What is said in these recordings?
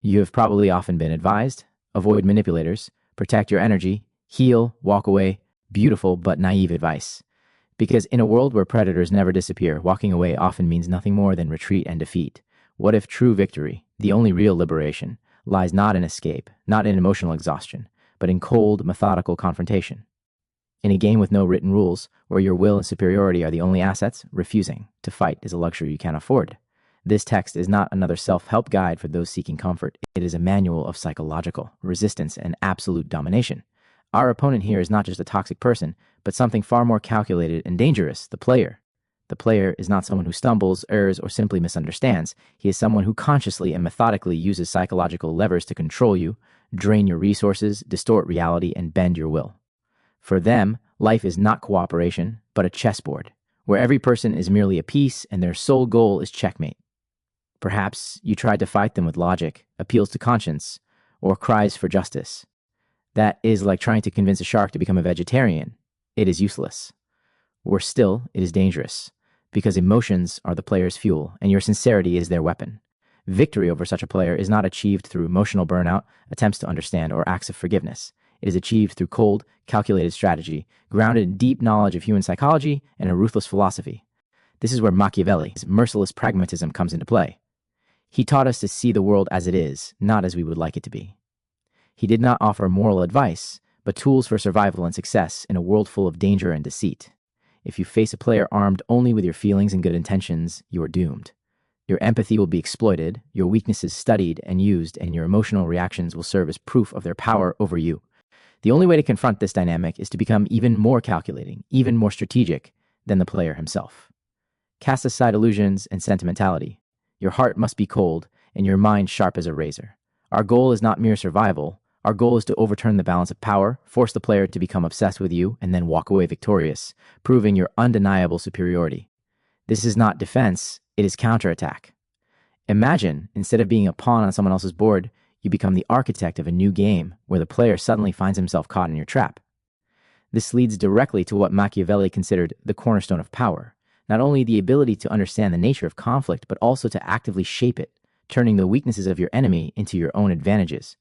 You have probably often been advised, avoid manipulators, protect your energy, heal, walk away. Beautiful but naive advice. Because in a world where predators never disappear, walking away often means nothing more than retreat and defeat. What if true victory, the only real liberation, lies not in escape, not in emotional exhaustion, but in cold, methodical confrontation? In a game with no written rules, where your will and superiority are the only assets, refusing to fight is a luxury you can't afford. This text is not another self-help guide for those seeking comfort. It is a manual of psychological resistance and absolute domination. Our opponent here is not just a toxic person, but something far more calculated and dangerous, the player. The player is not someone who stumbles, errs, or simply misunderstands. He is someone who consciously and methodically uses psychological levers to control you, drain your resources, distort reality, and bend your will. For them, life is not cooperation, but a chessboard, where every person is merely a piece and their sole goal is checkmate. Perhaps you tried to fight them with logic, appeals to conscience, or cries for justice. That is like trying to convince a shark to become a vegetarian. It is useless. Worse still, it is dangerous, because emotions are the player's fuel, and your sincerity is their weapon. Victory over such a player is not achieved through emotional burnout, attempts to understand, or acts of forgiveness. It is achieved through cold, calculated strategy, grounded in deep knowledge of human psychology and a ruthless philosophy. This is where Machiavelli's merciless pragmatism comes into play. He taught us to see the world as it is, not as we would like it to be. He did not offer moral advice, but tools for survival and success in a world full of danger and deceit. If you face a player armed only with your feelings and good intentions, you are doomed. Your empathy will be exploited, your weaknesses studied and used, and your emotional reactions will serve as proof of their power over you. The only way to confront this dynamic is to become even more calculating, even more strategic than the player himself. Cast aside illusions and sentimentality. Your heart must be cold and your mind sharp as a razor. Our goal is not mere survival. Our goal is to overturn the balance of power, force the player to become obsessed with you, and then walk away victorious, proving your undeniable superiority. This is not defense, it is counterattack. Imagine, instead of being a pawn on someone else's board, you become the architect of a new game where the player suddenly finds himself caught in your trap. This leads directly to what Machiavelli considered the cornerstone of power, not only the ability to understand the nature of conflict, but also to actively shape it, turning the weaknesses of your enemy into your own advantages.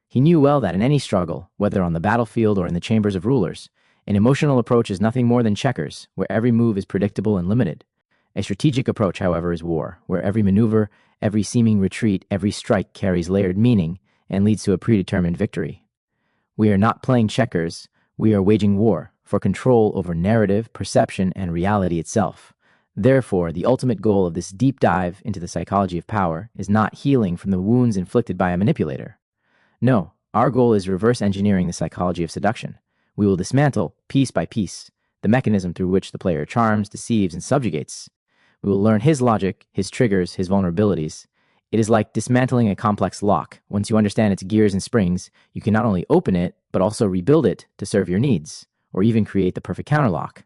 He knew well that in any struggle, whether on the battlefield or in the chambers of rulers, an emotional approach is nothing more than checkers, where every move is predictable and limited. A strategic approach, however, is war, where every maneuver, every seeming retreat, every strike carries layered meaning and leads to a predetermined victory. We are not playing checkers, we are waging war for control over narrative, perception, and reality itself. Therefore, the ultimate goal of this deep dive into the psychology of power is not healing from the wounds inflicted by a manipulator. No, our goal is reverse engineering the psychology of seduction. We will dismantle, piece by piece, the mechanism through which the player charms, deceives, and subjugates. We will learn his logic, his triggers, his vulnerabilities. It is like dismantling a complex lock. Once you understand its gears and springs, you can not only open it, but also rebuild it to serve your needs, or even create the perfect counterlock.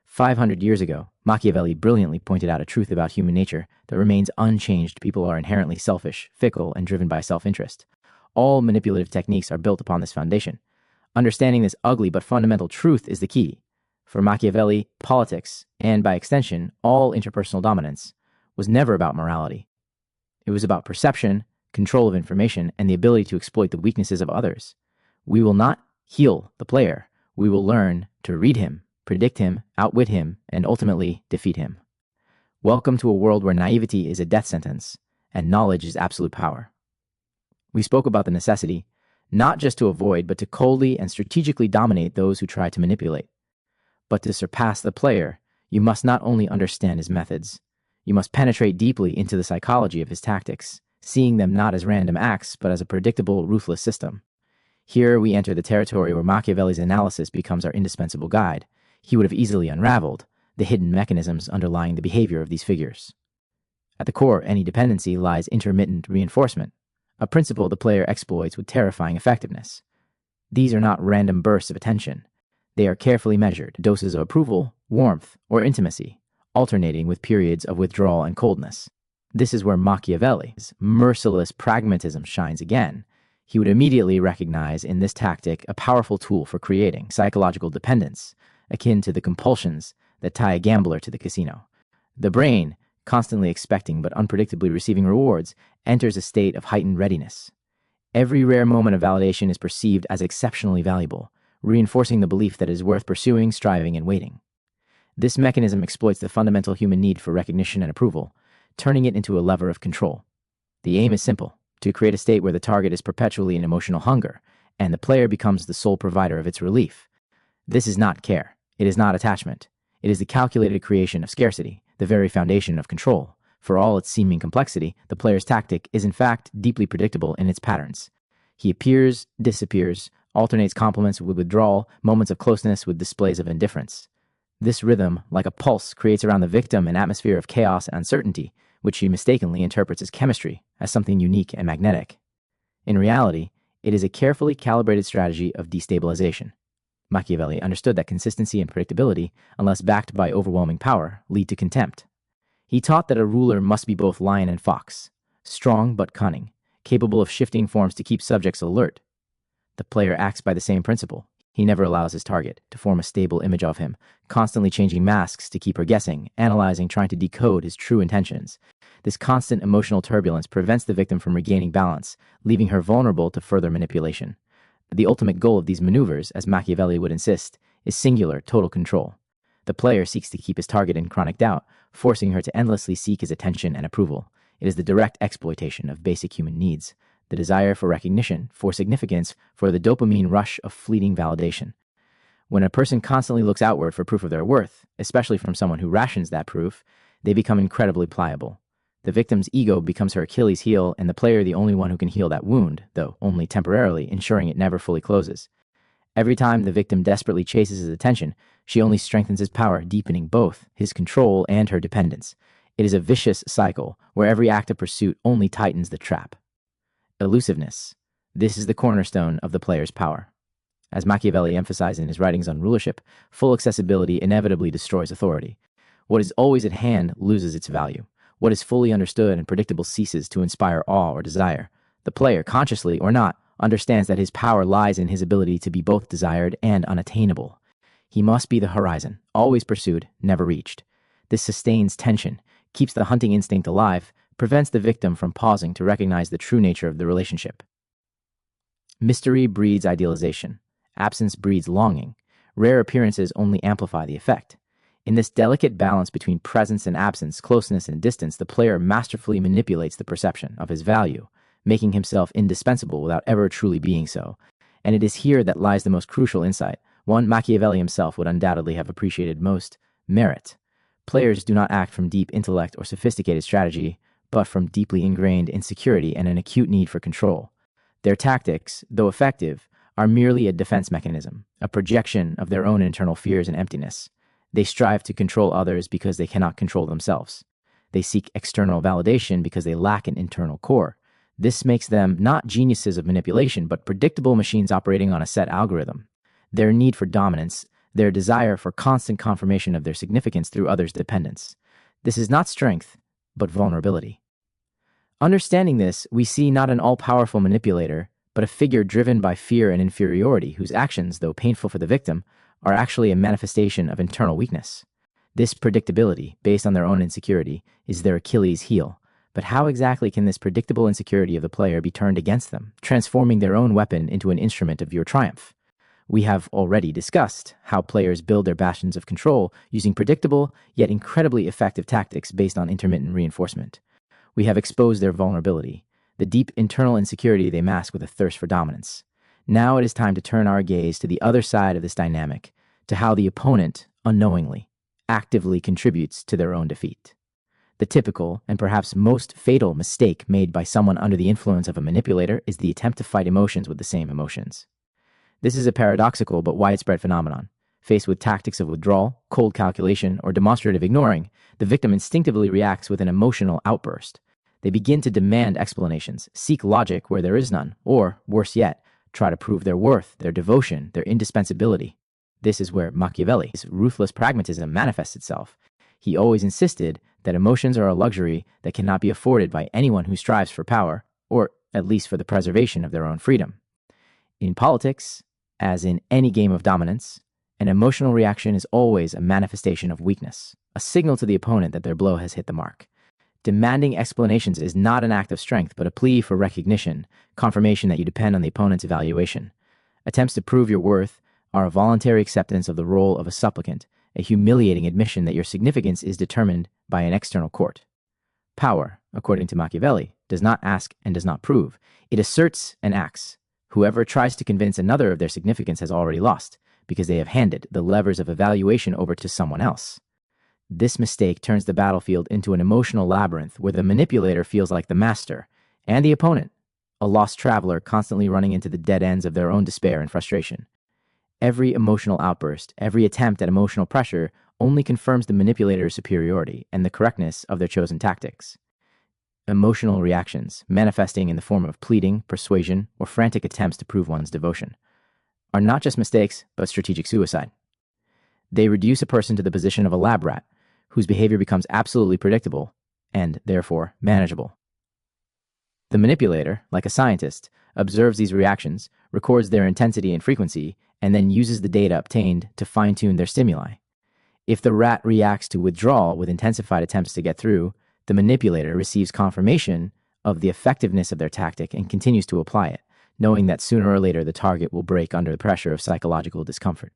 500 years ago, Machiavelli brilliantly pointed out a truth about human nature that remains unchanged. People are inherently selfish, fickle, and driven by self-interest. All manipulative techniques are built upon this foundation. Understanding this ugly but fundamental truth is the key. For Machiavelli, politics, and by extension, all interpersonal dominance, was never about morality. It was about perception, control of information, and the ability to exploit the weaknesses of others. We will not heal the player. We will learn to read him, predict him, outwit him, and ultimately defeat him. Welcome to a world where naivety is a death sentence and knowledge is absolute power. We spoke about the necessity, not just to avoid, but to coldly and strategically dominate those who try to manipulate. But to surpass the player, you must not only understand his methods, you must penetrate deeply into the psychology of his tactics, seeing them not as random acts, but as a predictable, ruthless system. Here we enter the territory where Machiavelli's analysis becomes our indispensable guide. He would have easily unraveled the hidden mechanisms underlying the behavior of these figures. At the core of any dependency lies intermittent reinforcement, a principle the player exploits with terrifying effectiveness. These are not random bursts of attention. They are carefully measured doses of approval, warmth, or intimacy, alternating with periods of withdrawal and coldness. This is where Machiavelli's merciless pragmatism shines again. He would immediately recognize in this tactic a powerful tool for creating psychological dependence, akin to the compulsions that tie a gambler to the casino. The brain, constantly expecting but unpredictably receiving rewards, enters a state of heightened readiness. Every rare moment of validation is perceived as exceptionally valuable, reinforcing the belief that it is worth pursuing, striving, and waiting. This mechanism exploits the fundamental human need for recognition and approval, turning it into a lever of control. The aim is simple: to create a state where the target is perpetually in emotional hunger, and the player becomes the sole provider of its relief. This is not care. It is not attachment. It is the calculated creation of scarcity, the very foundation of control. For all its seeming complexity, the player's tactic is in fact deeply predictable in its patterns. He appears, disappears, alternates compliments with withdrawal, moments of closeness with displays of indifference. This rhythm, like a pulse, creates around the victim an atmosphere of chaos and uncertainty, which he mistakenly interprets as chemistry, as something unique and magnetic. In reality, it is a carefully calibrated strategy of destabilization. Machiavelli understood that consistency and predictability, unless backed by overwhelming power, lead to contempt. He taught that a ruler must be both lion and fox, strong but cunning, capable of shifting forms to keep subjects alert. The player acts by the same principle. He never allows his target to form a stable image of him, constantly changing masks to keep her guessing, analyzing, trying to decode his true intentions. This constant emotional turbulence prevents the victim from regaining balance, leaving her vulnerable to further manipulation. The ultimate goal of these maneuvers, as Machiavelli would insist, is singular, total control. The player seeks to keep his target in chronic doubt, forcing her to endlessly seek his attention and approval. It is the direct exploitation of basic human needs, the desire for recognition, for significance, for the dopamine rush of fleeting validation. When a person constantly looks outward for proof of their worth, especially from someone who rations that proof, they become incredibly pliable. The victim's ego becomes her Achilles heel, and the player the only one who can heal that wound, though only temporarily, ensuring it never fully closes. Every time the victim desperately chases his attention, she only strengthens his power, deepening both his control and her dependence. It is a vicious cycle, where every act of pursuit only tightens the trap. Elusiveness. This is the cornerstone of the player's power. As Machiavelli emphasized in his writings on rulership, full accessibility inevitably destroys authority. What is always at hand loses its value. What is fully understood and predictable ceases to inspire awe or desire. The player, consciously or not, understands that his power lies in his ability to be both desired and unattainable. He must be the horizon, always pursued, never reached. This sustains tension, keeps the hunting instinct alive, prevents the victim from pausing to recognize the true nature of the relationship. Mystery breeds idealization. Absence breeds longing. Rare appearances only amplify the effect. In this delicate balance between presence and absence, closeness and distance, the player masterfully manipulates the perception of his value, making himself indispensable without ever truly being so. And it is here that lies the most crucial insight, one Machiavelli himself would undoubtedly have appreciated most: merit. Players do not act from deep intellect or sophisticated strategy, but from deeply ingrained insecurity and an acute need for control. Their tactics, though effective, are merely a defense mechanism, a projection of their own internal fears and emptiness. They strive to control others because they cannot control themselves. They seek external validation because they lack an internal core. This makes them not geniuses of manipulation, but predictable machines operating on a set algorithm. Their need for dominance, their desire for constant confirmation of their significance through others' dependence. This is not strength, but vulnerability. Understanding this, we see not an all-powerful manipulator, but a figure driven by fear and inferiority, whose actions, though painful for the victim, are actually a manifestation of internal weakness. This predictability, based on their own insecurity, is their Achilles heel. But how exactly can this predictable insecurity of the player be turned against them, transforming their own weapon into an instrument of your triumph? We have already discussed how players build their bastions of control using predictable, yet incredibly effective tactics based on intermittent reinforcement. We have exposed their vulnerability, the deep internal insecurity they mask with a thirst for dominance. Now it is time to turn our gaze to the other side of this dynamic, to how the opponent, unknowingly, actively contributes to their own defeat. The typical, and perhaps most fatal mistake made by someone under the influence of a manipulator is the attempt to fight emotions with the same emotions. This is a paradoxical but widespread phenomenon. Faced with tactics of withdrawal, cold calculation, or demonstrative ignoring, the victim instinctively reacts with an emotional outburst. They begin to demand explanations, seek logic where there is none, or, worse yet, try to prove their worth, their devotion, their indispensability. This is where Machiavelli's ruthless pragmatism manifests itself. He always insisted that emotions are a luxury that cannot be afforded by anyone who strives for power, or at least for the preservation of their own freedom. In politics, as in any game of dominance, an emotional reaction is always a manifestation of weakness, a signal to the opponent that their blow has hit the mark. Demanding explanations is not an act of strength, but a plea for recognition, confirmation that you depend on the opponent's evaluation. Attempts to prove your worth are a voluntary acceptance of the role of a supplicant, a humiliating admission that your significance is determined by an external court. Power, according to Machiavelli, does not ask and does not prove. It asserts and acts. Whoever tries to convince another of their significance has already lost, because they have handed the levers of evaluation over to someone else. This mistake turns the battlefield into an emotional labyrinth where the manipulator feels like the master, and the opponent, a lost traveler constantly running into the dead ends of their own despair and frustration. Every emotional outburst, every attempt at emotional pressure only confirms the manipulator's superiority and the correctness of their chosen tactics. Emotional reactions, manifesting in the form of pleading, persuasion, or frantic attempts to prove one's devotion, are not just mistakes, but strategic suicide. They reduce a person to the position of a lab rat, whose behavior becomes absolutely predictable and, therefore, manageable. The manipulator, like a scientist, observes these reactions, records their intensity and frequency, and then uses the data obtained to fine-tune their stimuli. If the rat reacts to withdrawal with intensified attempts to get through, the manipulator receives confirmation of the effectiveness of their tactic and continues to apply it, knowing that sooner or later the target will break under the pressure of psychological discomfort.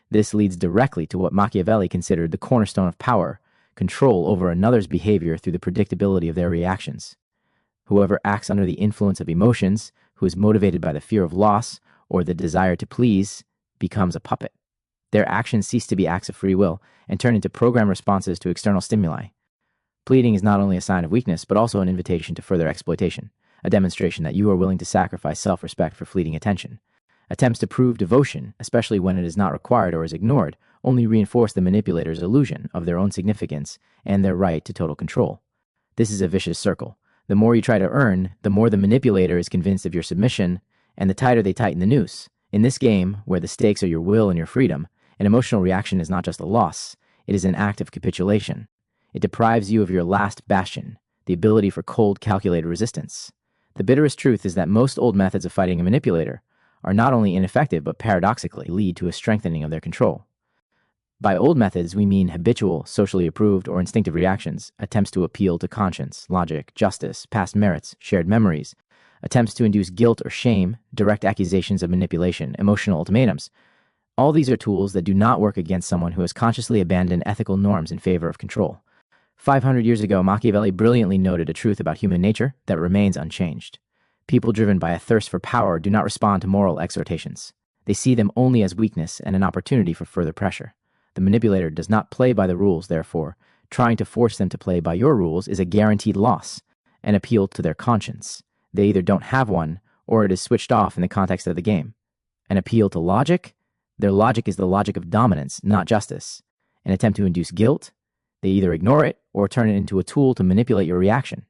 This leads directly to what Machiavelli considered the cornerstone of power, control over another's behavior through the predictability of their reactions. Whoever acts under the influence of emotions, who is motivated by the fear of loss or the desire to please, becomes a puppet. Their actions cease to be acts of free will and turn into programmed responses to external stimuli. Pleading is not only a sign of weakness, but also an invitation to further exploitation, a demonstration that you are willing to sacrifice self-respect for fleeting attention. Attempts to prove devotion, especially when it is not required or is ignored, only reinforce the manipulator's illusion of their own significance and their right to total control. This is a vicious circle. The more you try to earn, the more the manipulator is convinced of your submission, and the tighter they tighten the noose. In this game, where the stakes are your will and your freedom, an emotional reaction is not just a loss, it is an act of capitulation. It deprives you of your last bastion, the ability for cold, calculated resistance. The bitterest truth is that most old methods of fighting a manipulator are not only ineffective, but paradoxically lead to a strengthening of their control. By old methods, we mean habitual, socially approved, or instinctive reactions, attempts to appeal to conscience, logic, justice, past merits, shared memories, attempts to induce guilt or shame, direct accusations of manipulation, emotional ultimatums. All these are tools that do not work against someone who has consciously abandoned ethical norms in favor of control. 500 years ago, Machiavelli brilliantly noted a truth about human nature that remains unchanged. People driven by a thirst for power do not respond to moral exhortations. They see them only as weakness and an opportunity for further pressure. The manipulator does not play by the rules, therefore, trying to force them to play by your rules is a guaranteed loss, an appeal to their conscience. They either don't have one, or it is switched off in the context of the game. An appeal to logic? Their logic is the logic of dominance, not justice. An attempt to induce guilt? They either ignore it or turn it into a tool to manipulate your reaction.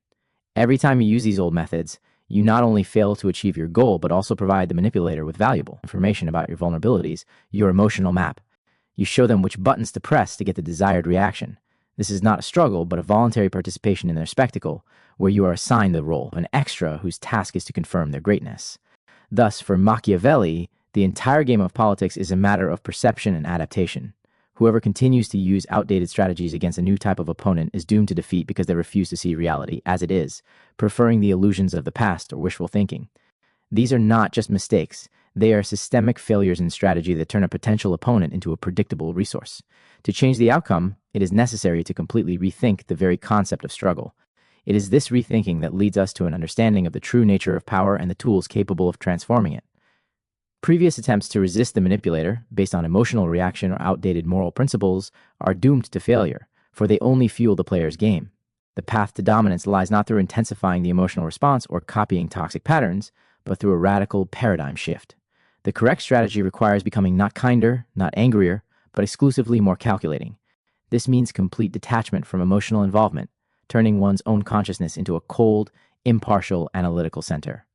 Every time you use these old methods, you not only fail to achieve your goal, but also provide the manipulator with valuable information about your vulnerabilities, your emotional map. You show them which buttons to press to get the desired reaction. This is not a struggle, but a voluntary participation in their spectacle, where you are assigned the role of an extra whose task is to confirm their greatness. Thus, for Machiavelli, the entire game of politics is a matter of perception and adaptation. Whoever continues to use outdated strategies against a new type of opponent is doomed to defeat because they refuse to see reality as it is, preferring the illusions of the past or wishful thinking. These are not just mistakes. They are systemic failures in strategy that turn a potential opponent into a predictable resource. To change the outcome, it is necessary to completely rethink the very concept of struggle. It is this rethinking that leads us to an understanding of the true nature of power and the tools capable of transforming it. Previous attempts to resist the manipulator, based on emotional reaction or outdated moral principles, are doomed to failure, for they only fuel the player's game. The path to dominance lies not through intensifying the emotional response or copying toxic patterns, but through a radical paradigm shift. The correct strategy requires becoming not kinder, not angrier, but exclusively more calculating. This means complete detachment from emotional involvement, turning one's own consciousness into a cold, impartial, analytical center.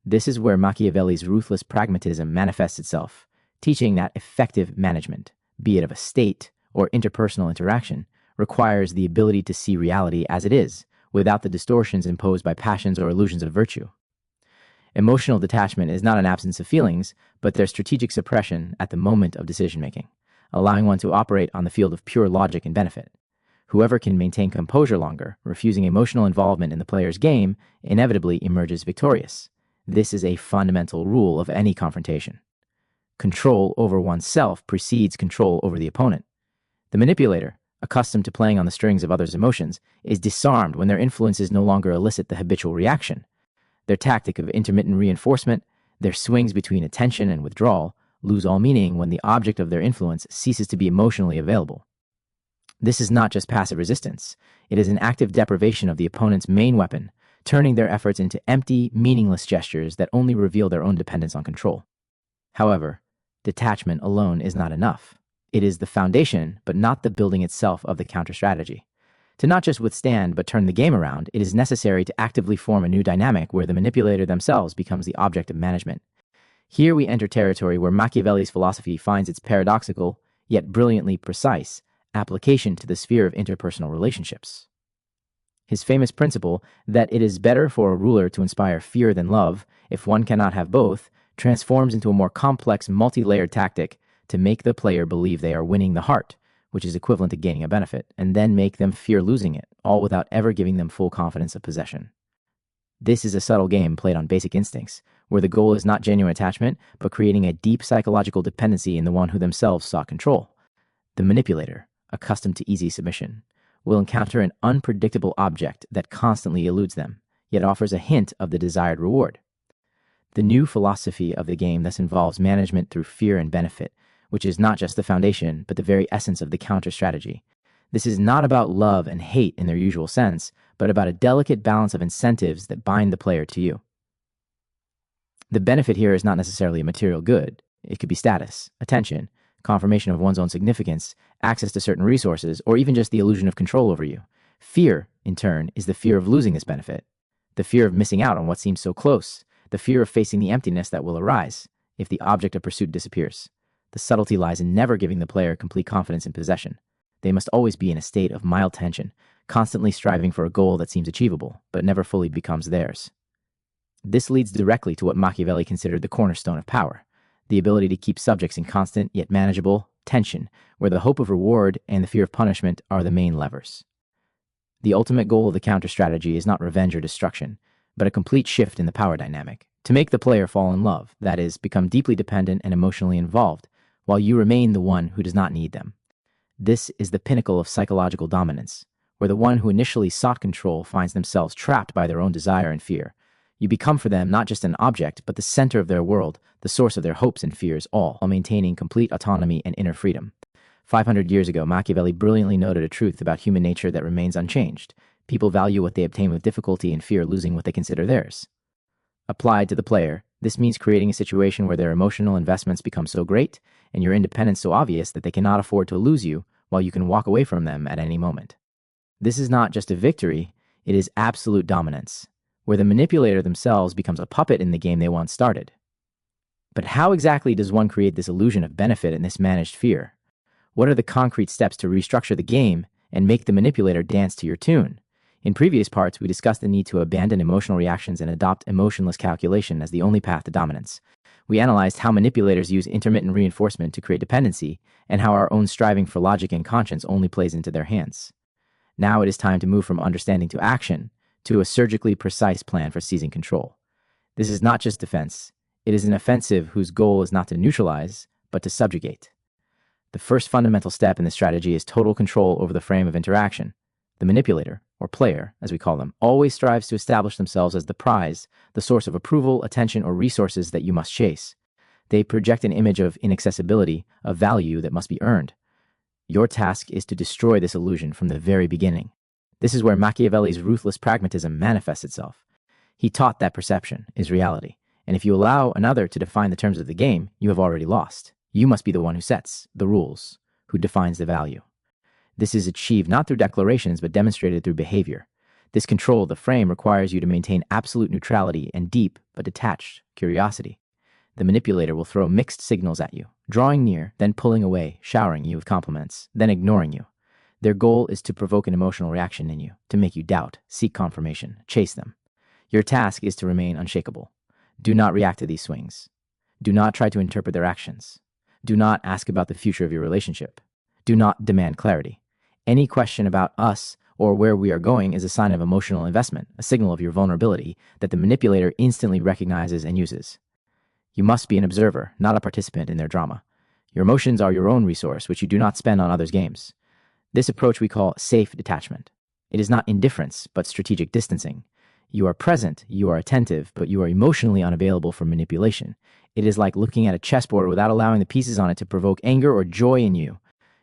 This is where Machiavelli's ruthless pragmatism manifests itself, teaching that effective management, be it of a state or interpersonal interaction, requires the ability to see reality as it is, without the distortions imposed by passions or illusions of virtue. Emotional detachment is not an absence of feelings, but their strategic suppression at the moment of decision-making, allowing one to operate on the field of pure logic and benefit. Whoever can maintain composure longer, refusing emotional involvement in the player's game, inevitably emerges victorious. This is a fundamental rule of any confrontation. Control over oneself precedes control over the opponent. The manipulator, accustomed to playing on the strings of others' emotions, is disarmed when their influences no longer elicit the habitual reaction. Their tactic of intermittent reinforcement, their swings between attention and withdrawal, lose all meaning when the object of their influence ceases to be emotionally available. This is not just passive resistance. It is an active deprivation of the opponent's main weapon, turning their efforts into empty, meaningless gestures that only reveal their own dependence on control. However, detachment alone is not enough. It is the foundation, but not the building itself of the counter-strategy. To not just withstand, but turn the game around, it is necessary to actively form a new dynamic where the manipulator themselves becomes the object of management. Here we enter territory where Machiavelli's philosophy finds its paradoxical, yet brilliantly precise, application to the sphere of interpersonal relationships. His famous principle that it is better for a ruler to inspire fear than love, if one cannot have both, transforms into a more complex, multi-layered tactic to make the player believe they are winning the heart, which is equivalent to gaining a benefit, and then make them fear losing it, all without ever giving them full confidence of possession. This is a subtle game played on basic instincts, where the goal is not genuine attachment, but creating a deep psychological dependency in the one who themselves sought control. The manipulator, accustomed to easy submission, will encounter an unpredictable object that constantly eludes them, yet offers a hint of the desired reward. The new philosophy of the game thus involves management through fear and benefit, which is not just the foundation, but the very essence of the counter-strategy. This is not about love and hate in their usual sense, but about a delicate balance of incentives that bind the player to you. The benefit here is not necessarily a material good. It could be status, attention, confirmation of one's own significance, access to certain resources, or even just the illusion of control over you. Fear, in turn, is the fear of losing this benefit, the fear of missing out on what seems so close, the fear of facing the emptiness that will arise if the object of pursuit disappears. The subtlety lies in never giving the player complete confidence in possession. They must always be in a state of mild tension, constantly striving for a goal that seems achievable, but never fully becomes theirs. This leads directly to what Machiavelli considered the cornerstone of power, the ability to keep subjects in constant yet manageable tension, where the hope of reward and the fear of punishment are the main levers. The ultimate goal of the counter-strategy is not revenge or destruction, but a complete shift in the power dynamic, to make the player fall in love, that is, become deeply dependent and emotionally involved, while you remain the one who does not need them. This is the pinnacle of psychological dominance, where the one who initially sought control finds themselves trapped by their own desire and fear. You become for them not just an object, but the center of their world, the source of their hopes and fears, all while maintaining complete autonomy and inner freedom. 500 years ago, Machiavelli brilliantly noted a truth about human nature that remains unchanged. People value what they obtain with difficulty and fear losing what they consider theirs. Applied to the player, this means creating a situation where their emotional investments become so great and your independence so obvious that they cannot afford to lose you while you can walk away from them at any moment. This is not just a victory, it is absolute dominance, where the manipulator themselves becomes a puppet in the game they once started. But how exactly does one create this illusion of benefit and this managed fear? What are the concrete steps to restructure the game and make the manipulator dance to your tune? In previous parts, we discussed the need to abandon emotional reactions and adopt emotionless calculation as the only path to dominance. We analyzed how manipulators use intermittent reinforcement to create dependency, and how our own striving for logic and conscience only plays into their hands. Now it is time to move from understanding to action, to a surgically precise plan for seizing control. This is not just defense. It is an offensive whose goal is not to neutralize, but to subjugate. The first fundamental step in this strategy is total control over the frame of interaction. The manipulator, or player, as we call them, always strives to establish themselves as the prize, the source of approval, attention, or resources that you must chase. They project an image of inaccessibility, of value that must be earned. Your task is to destroy this illusion from the very beginning. This is where Machiavelli's ruthless pragmatism manifests itself. He taught that perception is reality, and if you allow another to define the terms of the game, you have already lost. You must be the one who sets the rules, who defines the value. This is achieved not through declarations, but demonstrated through behavior. This control of the frame requires you to maintain absolute neutrality and deep, but detached, curiosity. The manipulator will throw mixed signals at you, drawing near, then pulling away, showering you with compliments, then ignoring you. Their goal is to provoke an emotional reaction in you, to make you doubt, seek confirmation, chase them. Your task is to remain unshakable. Do not react to these swings. Do not try to interpret their actions. Do not ask about the future of your relationship. Do not demand clarity. Any question about us or where we are going is a sign of emotional investment, a signal of your vulnerability that the manipulator instantly recognizes and uses. You must be an observer, not a participant in their drama. Your emotions are your own resource, which you do not spend on others' games. This approach we call safe detachment. It is not indifference, but strategic distancing. You are present, you are attentive, but you are emotionally unavailable for manipulation. It is like looking at a chessboard without allowing the pieces on it to provoke anger or joy in you.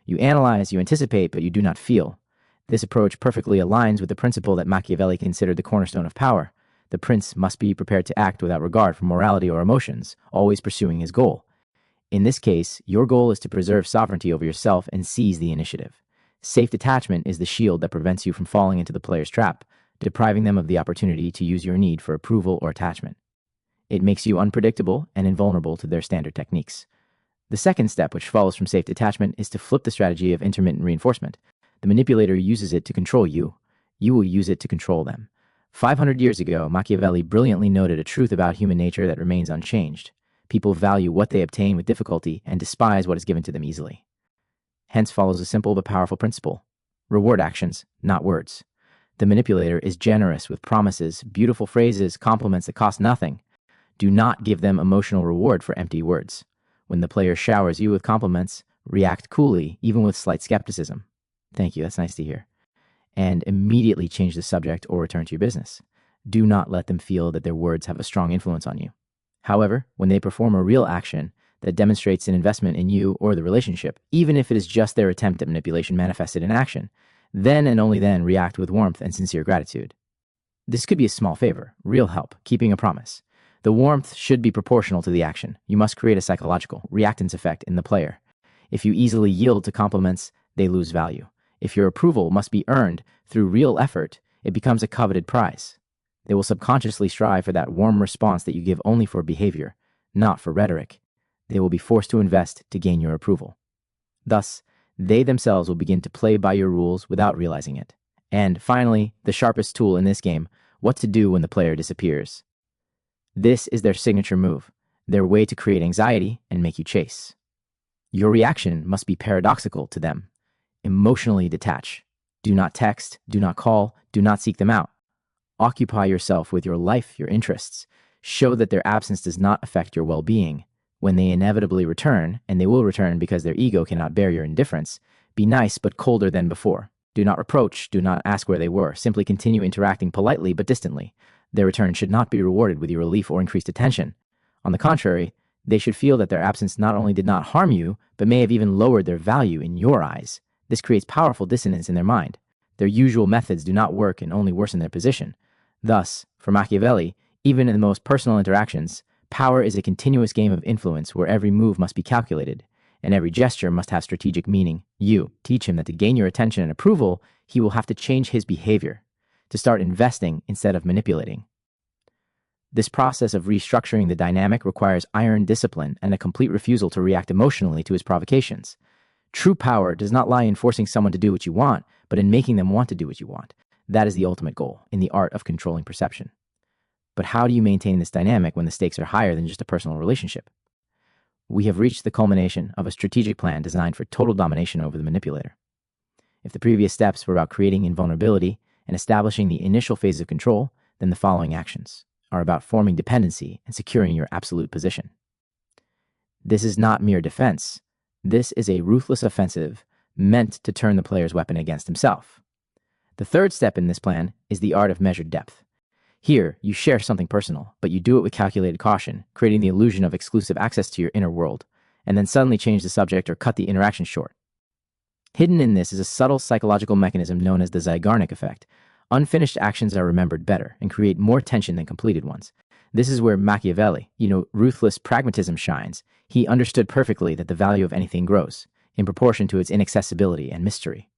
You analyze, you anticipate, but you do not feel. This approach perfectly aligns with the principle that Machiavelli considered the cornerstone of power. The prince must be prepared to act without regard for morality or emotions, always pursuing his goal. In this case, your goal is to preserve sovereignty over yourself and seize the initiative. Safe detachment is the shield that prevents you from falling into the player's trap, depriving them of the opportunity to use your need for approval or attachment. It makes you unpredictable and invulnerable to their standard techniques. The second step, which follows from safe detachment, is to flip the strategy of intermittent reinforcement. The manipulator uses it to control you. You will use it to control them. 500 years ago, Machiavelli brilliantly noted a truth about human nature that remains unchanged. People value what they obtain with difficulty and despise what is given to them easily. Hence follows a simple but powerful principle. Reward actions, not words. The manipulator is generous with promises, beautiful phrases, compliments that cost nothing. Do not give them emotional reward for empty words. When the player showers you with compliments, react coolly, even with slight skepticism. Thank you, that's nice to hear. And immediately change the subject or return to your business. Do not let them feel that their words have a strong influence on you. However, when they perform a real action that demonstrates an investment in you or the relationship, even if it is just their attempt at manipulation manifested in action, then and only then react with warmth and sincere gratitude. This could be a small favor, real help, keeping a promise. The warmth should be proportional to the action. You must create a psychological reactance effect in the player. If you easily yield to compliments, they lose value. If your approval must be earned through real effort, it becomes a coveted prize. They will subconsciously strive for that warm response that you give only for behavior, not for rhetoric. They will be forced to invest to gain your approval. Thus, they themselves will begin to play by your rules without realizing it. And finally, the sharpest tool in this game, what to do when the player disappears. This is their signature move, their way to create anxiety and make you chase. Your reaction must be paradoxical to them. Emotionally detach. Do not text, do not call, do not seek them out. Occupy yourself with your life, your interests. Show that their absence does not affect your well-being. When they inevitably return, and they will return because their ego cannot bear your indifference, be nice but colder than before. Do not reproach, do not ask where they were. Simply continue interacting politely but distantly. Their return should not be rewarded with your relief or increased attention. On the contrary, they should feel that their absence not only did not harm you, but may have even lowered their value in your eyes. This creates powerful dissonance in their mind. Their usual methods do not work and only worsen their position. Thus, for Machiavelli, even in the most personal interactions, power is a continuous game of influence where every move must be calculated, and every gesture must have strategic meaning. You teach him that to gain your attention and approval, he will have to change his behavior, to start investing instead of manipulating. This process of restructuring the dynamic requires iron discipline and a complete refusal to react emotionally to his provocations. True power does not lie in forcing someone to do what you want, but in making them want to do what you want. That is the ultimate goal in the art of controlling perception. But how do you maintain this dynamic when the stakes are higher than just a personal relationship? We have reached the culmination of a strategic plan designed for total domination over the manipulator. If the previous steps were about creating invulnerability and establishing the initial phase of control, then the following actions are about forming dependency and securing your absolute position. This is not mere defense. This is a ruthless offensive meant to turn the player's weapon against himself. The third step in this plan is the art of measured depth. Here, you share something personal, but you do it with calculated caution, creating the illusion of exclusive access to your inner world, and then suddenly change the subject or cut the interaction short. Hidden in this is a subtle psychological mechanism known as the Zeigarnik effect. Unfinished actions are remembered better and create more tension than completed ones. This is where Machiavelli, ruthless pragmatism shines. He understood perfectly that the value of anything grows, in proportion to its inaccessibility and mystery.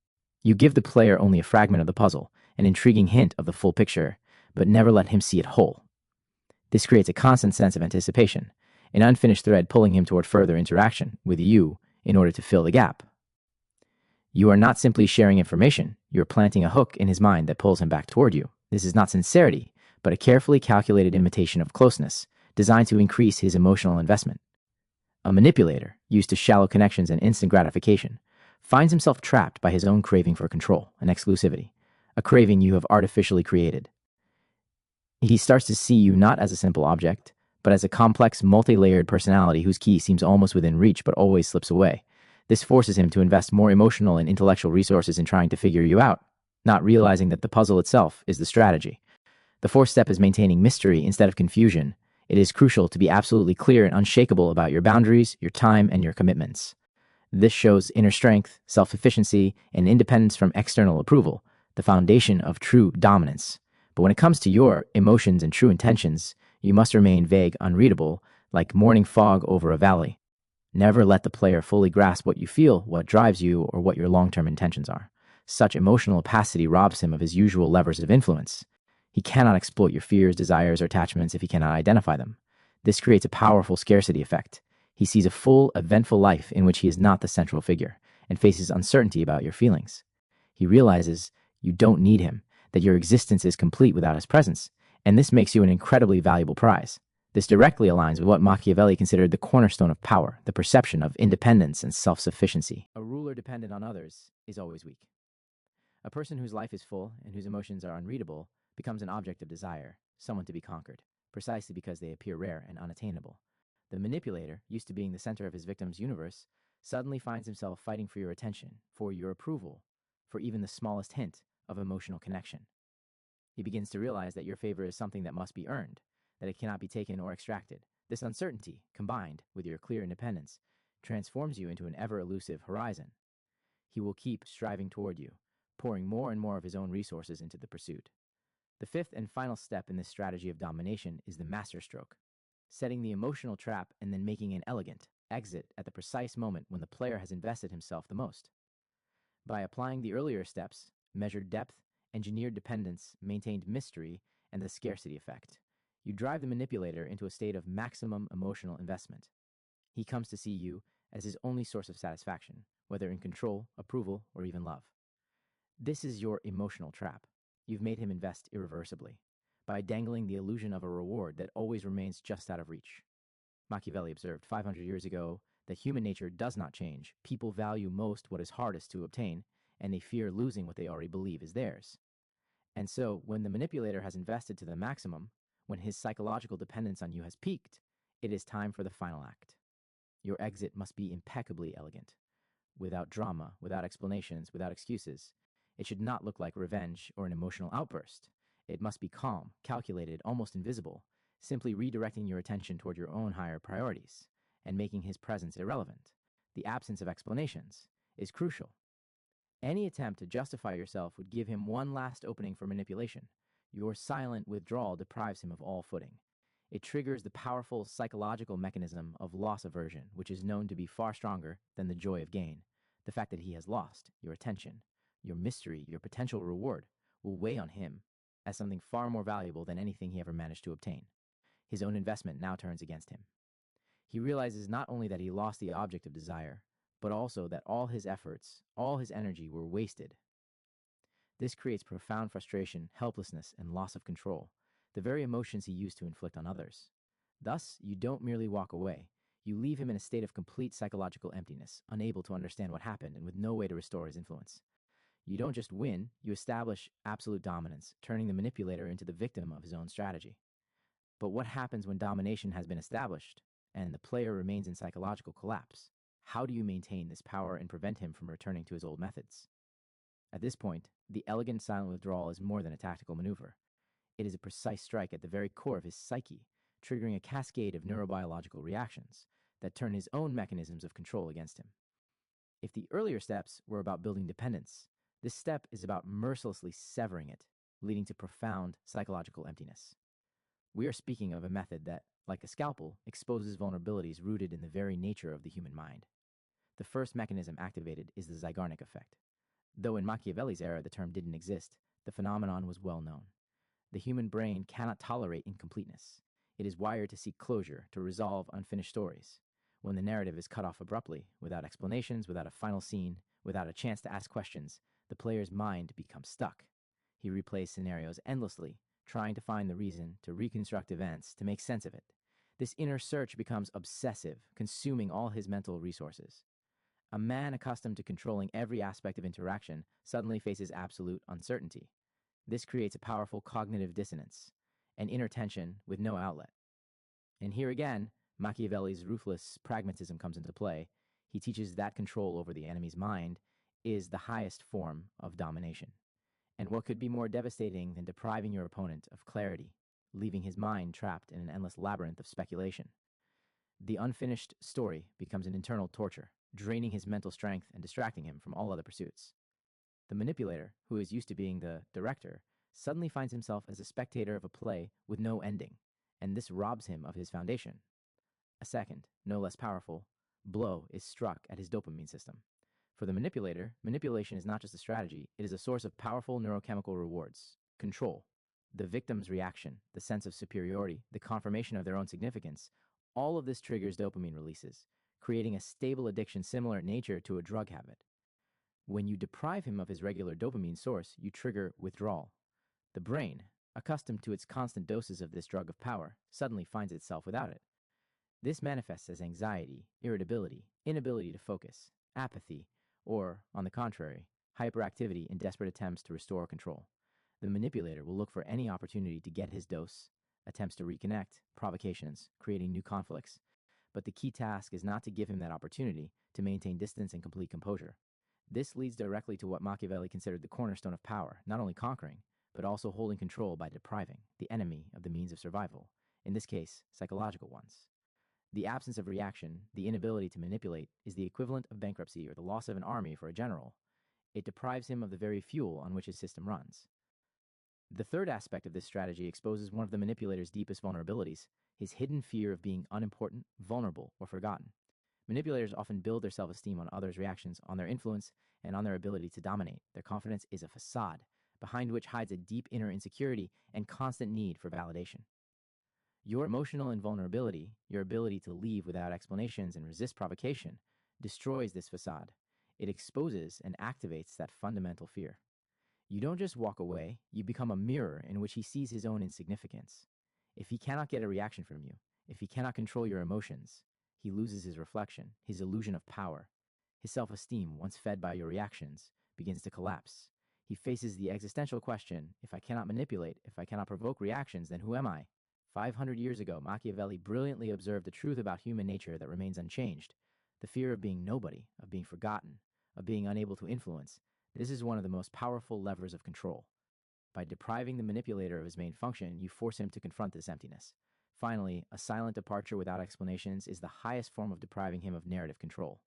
You give the player only a fragment of the puzzle, an intriguing hint of the full picture, but never let him see it whole. This creates a constant sense of anticipation, an unfinished thread pulling him toward further interaction with you in order to fill the gap. You are not simply sharing information, you are planting a hook in his mind that pulls him back toward you. This is not sincerity, but a carefully calculated imitation of closeness, designed to increase his emotional investment. A manipulator, used to shallow connections and instant gratification, finds himself trapped by his own craving for control and exclusivity, a craving you have artificially created. He starts to see you not as a simple object, but as a complex, multi-layered personality whose key seems almost within reach but always slips away. This forces him to invest more emotional and intellectual resources in trying to figure you out, not realizing that the puzzle itself is the strategy. The fourth step is maintaining mystery instead of confusion. It is crucial to be absolutely clear and unshakable about your boundaries, your time, and your commitments. This shows inner strength, self-sufficiency, and independence from external approval, the foundation of true dominance. But when it comes to your emotions and true intentions, you must remain vague, unreadable, like morning fog over a valley. Never let the player fully grasp what you feel, what drives you, or what your long-term intentions are. Such emotional opacity robs him of his usual levers of influence. He cannot exploit your fears, desires, or attachments if he cannot identify them. This creates a powerful scarcity effect. He sees a full, eventful life in which he is not the central figure and faces uncertainty about your feelings. He realizes you don't need him, that your existence is complete without his presence, and this makes you an incredibly valuable prize. This directly aligns with what Machiavelli considered the cornerstone of power, the perception of independence and self-sufficiency. A ruler dependent on others is always weak. A person whose life is full and whose emotions are unreadable becomes an object of desire, someone to be conquered, precisely because they appear rare and unattainable. The manipulator, used to being the center of his victim's universe, suddenly finds himself fighting for your attention, for your approval, for even the smallest hint of emotional connection. He begins to realize that your favor is something that must be earned, that it cannot be taken or extracted. This uncertainty, combined with your clear independence, transforms you into an ever-elusive horizon. He will keep striving toward you, pouring more and more of his own resources into the pursuit. The fifth and final step in this strategy of domination is the masterstroke, setting the emotional trap and then making an elegant exit at the precise moment when the player has invested himself the most. By applying the earlier steps, measured depth, engineered dependence, maintained mystery, and the scarcity effect, you drive the manipulator into a state of maximum emotional investment. He comes to see you as his only source of satisfaction, whether in control, approval, or even love. This is your emotional trap. You've made him invest irreversibly by dangling the illusion of a reward that always remains just out of reach. Machiavelli observed 500 years ago that human nature does not change. People value most what is hardest to obtain, and they fear losing what they already believe is theirs. And so, when the manipulator has invested to the maximum, when his psychological dependence on you has peaked, it is time for the final act. Your exit must be impeccably elegant, without drama, without explanations, without excuses. It should not look like revenge or an emotional outburst. It must be calm, calculated, almost invisible, simply redirecting your attention toward your own higher priorities and making his presence irrelevant. The absence of explanations is crucial. Any attempt to justify yourself would give him one last opening for manipulation. Your silent withdrawal deprives him of all footing. It triggers the powerful psychological mechanism of loss aversion, which is known to be far stronger than the joy of gain. The fact that he has lost your attention, your mystery, your potential reward, will weigh on him as something far more valuable than anything he ever managed to obtain. His own investment now turns against him. He realizes not only that he lost the object of desire, but also that all his efforts, all his energy were wasted. This creates profound frustration, helplessness, and loss of control, the very emotions he used to inflict on others. Thus, you don't merely walk away. You leave him in a state of complete psychological emptiness, unable to understand what happened and with no way to restore his influence. You don't just win, you establish absolute dominance, turning the manipulator into the victim of his own strategy. But what happens when domination has been established and the player remains in psychological collapse? How do you maintain this power and prevent him from returning to his old methods? At this point, the elegant silent withdrawal is more than a tactical maneuver. It is a precise strike at the very core of his psyche, triggering a cascade of neurobiological reactions that turn his own mechanisms of control against him. If the earlier steps were about building dependence, this step is about mercilessly severing it, leading to profound psychological emptiness. We are speaking of a method that, like a scalpel, exposes vulnerabilities rooted in the very nature of the human mind. The first mechanism activated is the Zygarnik effect. Though in Machiavelli's era the term didn't exist, the phenomenon was well known. The human brain cannot tolerate incompleteness. It is wired to seek closure, to resolve unfinished stories. When the narrative is cut off abruptly, without explanations, without a final scene, without a chance to ask questions, the player's mind becomes stuck. He replays scenarios endlessly, trying to find the reason, to reconstruct events, to make sense of it. This inner search becomes obsessive, consuming all his mental resources. A man accustomed to controlling every aspect of interaction suddenly faces absolute uncertainty. This creates a powerful cognitive dissonance, an inner tension with no outlet. And here again, Machiavelli's ruthless pragmatism comes into play. He teaches that control over the enemy's mind is the highest form of domination. And what could be more devastating than depriving your opponent of clarity, leaving his mind trapped in an endless labyrinth of speculation? The unfinished story becomes an internal torture, draining his mental strength and distracting him from all other pursuits. The manipulator, who is used to being the director, suddenly finds himself as a spectator of a play with no ending, and this robs him of his foundation. A second, no less powerful, blow is struck at his dopamine system. For the manipulator, manipulation is not just a strategy, it is a source of powerful neurochemical rewards. Control, the victim's reaction, the sense of superiority, the confirmation of their own significance, all of this triggers dopamine releases, creating a stable addiction similar in nature to a drug habit. When you deprive him of his regular dopamine source, you trigger withdrawal. The brain, accustomed to its constant doses of this drug of power, suddenly finds itself without it. This manifests as anxiety, irritability, inability to focus, apathy, or, on the contrary, hyperactivity in desperate attempts to restore control. The manipulator will look for any opportunity to get his dose, attempts to reconnect, provocations, creating new conflicts. But the key task is not to give him that opportunity, to maintain distance and complete composure. This leads directly to what Machiavelli considered the cornerstone of power, not only conquering, but also holding control by depriving the enemy of the means of survival, in this case, psychological ones. The absence of reaction, the inability to manipulate, is the equivalent of bankruptcy or the loss of an army for a general. It deprives him of the very fuel on which his system runs. The third aspect of this strategy exposes one of the manipulator's deepest vulnerabilities, his hidden fear of being unimportant, vulnerable, or forgotten. Manipulators often build their self-esteem on others' reactions, on their influence, and on their ability to dominate. Their confidence is a facade, behind which hides a deep inner insecurity and constant need for validation. Your emotional invulnerability, your ability to leave without explanations and resist provocation, destroys this facade. It exposes and activates that fundamental fear. You don't just walk away, you become a mirror in which he sees his own insignificance. If he cannot get a reaction from you, if he cannot control your emotions, he loses his reflection, his illusion of power. His self-esteem, once fed by your reactions, begins to collapse. He faces the existential question, if I cannot manipulate, if I cannot provoke reactions, then who am I? 500 years ago, Machiavelli brilliantly observed a truth about human nature that remains unchanged. The fear of being nobody, of being forgotten, of being unable to influence. This is one of the most powerful levers of control. By depriving the manipulator of his main function, you force him to confront this emptiness. Finally, a silent departure without explanations is the highest form of depriving him of narrative control.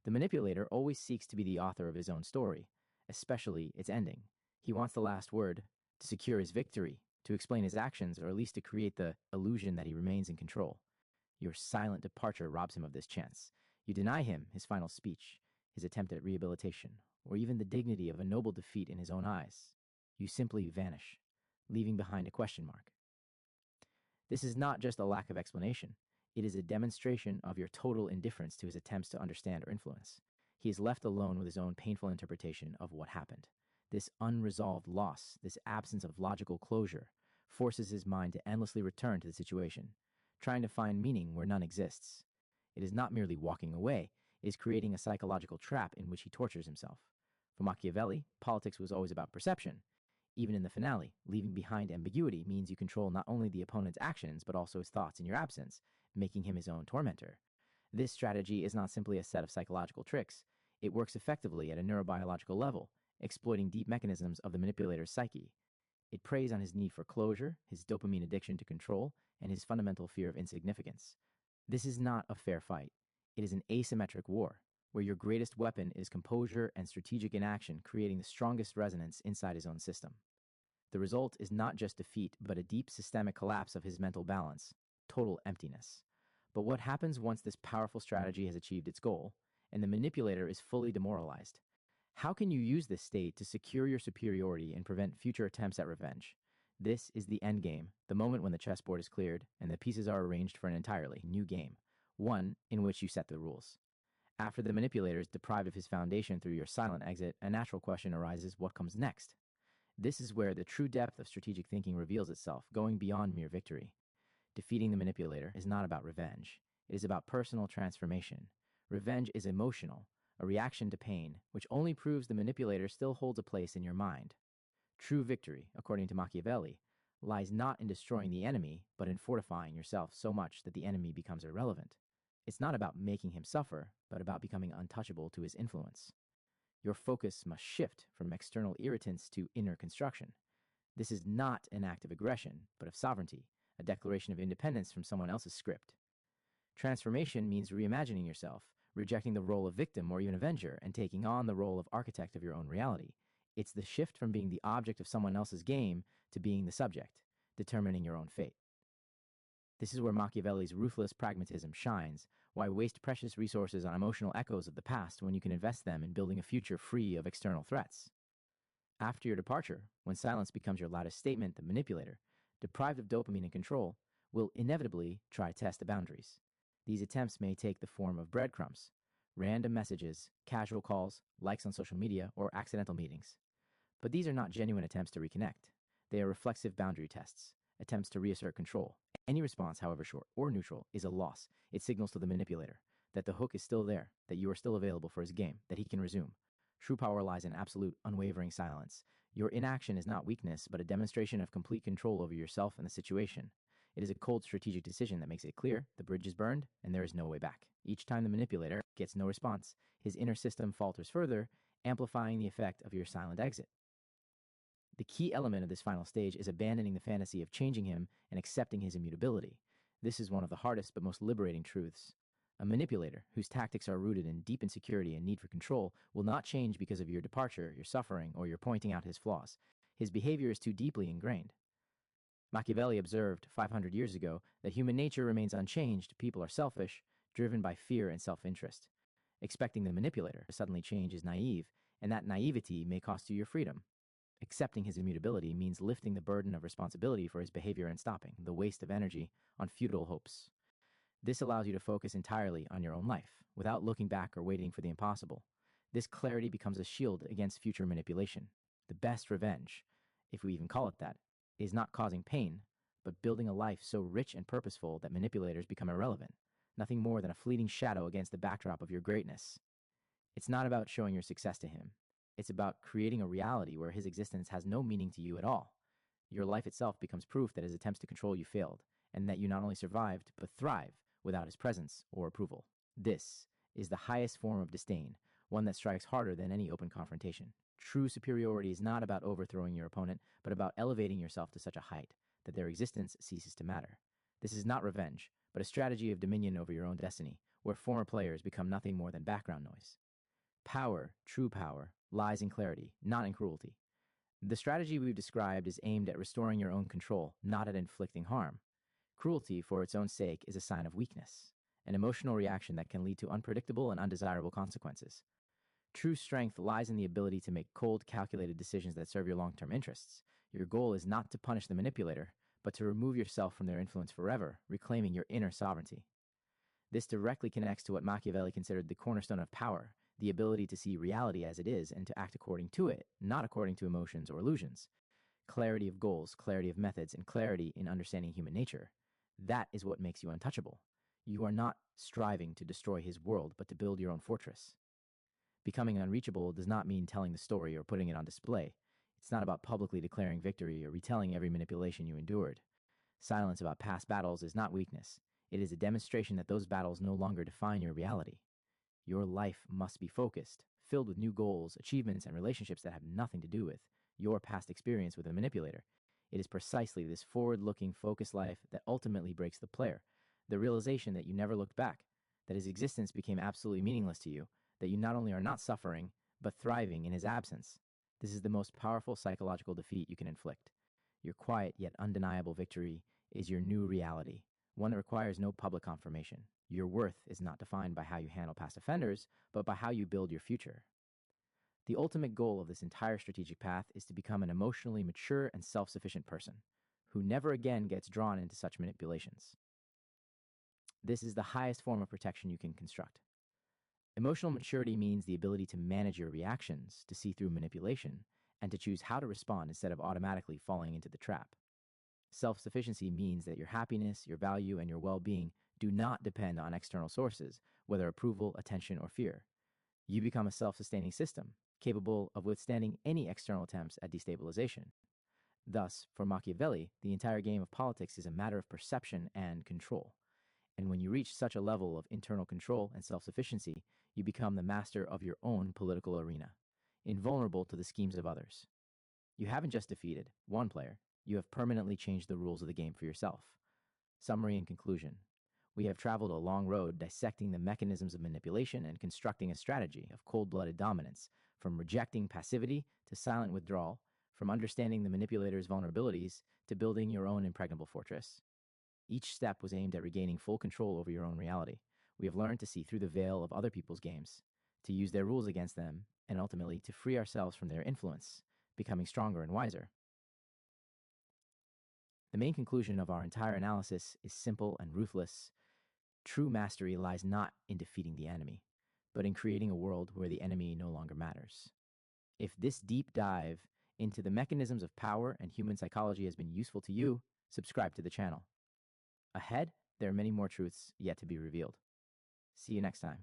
The manipulator always seeks to be the author of his own story, especially its ending. He wants the last word, to secure his victory, to explain his actions, or at least to create the illusion that he remains in control. Your silent departure robs him of this chance. You deny him his final speech, his attempt at rehabilitation, or even the dignity of a noble defeat in his own eyes. You simply vanish, leaving behind a question mark. This is not just a lack of explanation. It is a demonstration of your total indifference to his attempts to understand or influence. He is left alone with his own painful interpretation of what happened. This unresolved loss, this absence of logical closure, forces his mind to endlessly return to the situation, trying to find meaning where none exists. It is not merely walking away, it is creating a psychological trap in which he tortures himself. For Machiavelli, politics was always about perception. Even in the finale, leaving behind ambiguity means you control not only the opponent's actions, but also his thoughts in your absence, making him his own tormentor. This strategy is not simply a set of psychological tricks. It works effectively at a neurobiological level, exploiting deep mechanisms of the manipulator's psyche. It preys on his need for closure, his dopamine addiction to control, and his fundamental fear of insignificance. This is not a fair fight. It is an asymmetric war, where your greatest weapon is composure and strategic inaction, creating the strongest resonance inside his own system. The result is not just defeat, but a deep systemic collapse of his mental balance, total emptiness. But what happens once this powerful strategy has achieved its goal, and the manipulator is fully demoralized? How can you use this state to secure your superiority and prevent future attempts at revenge? This is the endgame, the moment when the chessboard is cleared and the pieces are arranged for an entirely new game, one in which you set the rules. After the manipulator is deprived of his foundation through your silent exit, a natural question arises: what comes next? This is where the true depth of strategic thinking reveals itself, going beyond mere victory. Defeating the manipulator is not about revenge. It is about personal transformation. Revenge is emotional, a reaction to pain, which only proves the manipulator still holds a place in your mind. True victory, according to Machiavelli, lies not in destroying the enemy, but in fortifying yourself so much that the enemy becomes irrelevant. It's not about making him suffer, but about becoming untouchable to his influence. Your focus must shift from external irritants to inner construction. This is not an act of aggression, but of sovereignty, a declaration of independence from someone else's script. Transformation means reimagining yourself, rejecting the role of victim or even avenger, and taking on the role of architect of your own reality. It's the shift from being the object of someone else's game to being the subject, determining your own fate. This is where Machiavelli's ruthless pragmatism shines. Why waste precious resources on emotional echoes of the past when you can invest them in building a future free of external threats? After your departure, when silence becomes your loudest statement, the manipulator, deprived of dopamine and control, will inevitably try to test the boundaries. These attempts may take the form of breadcrumbs, random messages, casual calls, likes on social media, or accidental meetings. But these are not genuine attempts to reconnect. They are reflexive boundary tests, attempts to reassert control. Any response, however short or neutral, is a loss. It signals to the manipulator that the hook is still there, that you are still available for his game, that he can resume. True power lies in absolute, unwavering silence. Your inaction is not weakness, but a demonstration of complete control over yourself and the situation. It is a cold strategic decision that makes it clear the bridge is burned and there is no way back. Each time the manipulator gets no response, his inner system falters further, amplifying the effect of your silent exit. The key element of this final stage is abandoning the fantasy of changing him and accepting his immutability. This is one of the hardest but most liberating truths. A manipulator, whose tactics are rooted in deep insecurity and need for control, will not change because of your departure, your suffering, or your pointing out his flaws. His behavior is too deeply ingrained. Machiavelli observed 500 years ago that human nature remains unchanged. People are selfish, driven by fear and self-interest. Expecting the manipulator to suddenly change is naive, and that naivety may cost you your freedom. Accepting his immutability means lifting the burden of responsibility for his behavior and stopping the waste of energy on futile hopes. This allows you to focus entirely on your own life, without looking back or waiting for the impossible. This clarity becomes a shield against future manipulation. The best revenge, if we even call it that, is not causing pain, but building a life so rich and purposeful that manipulators become irrelevant, nothing more than a fleeting shadow against the backdrop of your greatness. It's not about showing your success to him. It's about creating a reality where his existence has no meaning to you at all. Your life itself becomes proof that his attempts to control you failed, and that you not only survived, but thrive without his presence or approval. This is the highest form of disdain, one that strikes harder than any open confrontation. True superiority is not about overthrowing your opponent, but about elevating yourself to such a height that their existence ceases to matter. This is not revenge, but a strategy of dominion over your own destiny, where former players become nothing more than background noise. Power, true power, lies in clarity, not in cruelty. The strategy we've described is aimed at restoring your own control, not at inflicting harm. Cruelty, for its own sake, is a sign of weakness, an emotional reaction that can lead to unpredictable and undesirable consequences. True strength lies in the ability to make cold, calculated decisions that serve your long-term interests. Your goal is not to punish the manipulator, but to remove yourself from their influence forever, reclaiming your inner sovereignty. This directly connects to what Machiavelli considered the cornerstone of power, the ability to see reality as it is and to act according to it, not according to emotions or illusions. Clarity of goals, clarity of methods, and clarity in understanding human nature. That is what makes you untouchable. You are not striving to destroy his world, but to build your own fortress. Becoming unreachable does not mean telling the story or putting it on display. It's not about publicly declaring victory or retelling every manipulation you endured. Silence about past battles is not weakness. It is a demonstration that those battles no longer define your reality. Your life must be focused, filled with new goals, achievements, and relationships that have nothing to do with your past experience with a manipulator. It is precisely this forward-looking, focused life that ultimately breaks the player. The realization that you never looked back, that his existence became absolutely meaningless to you, that you not only are not suffering, but thriving in his absence. This is the most powerful psychological defeat you can inflict. Your quiet yet undeniable victory is your new reality, one that requires no public confirmation. Your worth is not defined by how you handle past offenders, but by how you build your future. The ultimate goal of this entire strategic path is to become an emotionally mature and self-sufficient person, who never again gets drawn into such manipulations. This is the highest form of protection you can construct. Emotional maturity means the ability to manage your reactions, to see through manipulation, and to choose how to respond instead of automatically falling into the trap. Self-sufficiency means that your happiness, your value, and your well-being do not depend on external sources, whether approval, attention, or fear. You become a self-sustaining system, capable of withstanding any external attempts at destabilization. Thus, for Machiavelli, the entire game of politics is a matter of perception and control. And when you reach such a level of internal control and self-sufficiency, you become the master of your own political arena, invulnerable to the schemes of others. You haven't just defeated one player, you have permanently changed the rules of the game for yourself. Summary and conclusion. We have traveled a long road dissecting the mechanisms of manipulation and constructing a strategy of cold-blooded dominance, from rejecting passivity to silent withdrawal, from understanding the manipulator's vulnerabilities to building your own impregnable fortress. Each step was aimed at regaining full control over your own reality. We have learned to see through the veil of other people's games, to use their rules against them, and ultimately to free ourselves from their influence, becoming stronger and wiser. The main conclusion of our entire analysis is simple and ruthless. True mastery lies not in defeating the enemy, but in creating a world where the enemy no longer matters. If this deep dive into the mechanisms of power and human psychology has been useful to you, subscribe to the channel. Ahead, there are many more truths yet to be revealed. See you next time.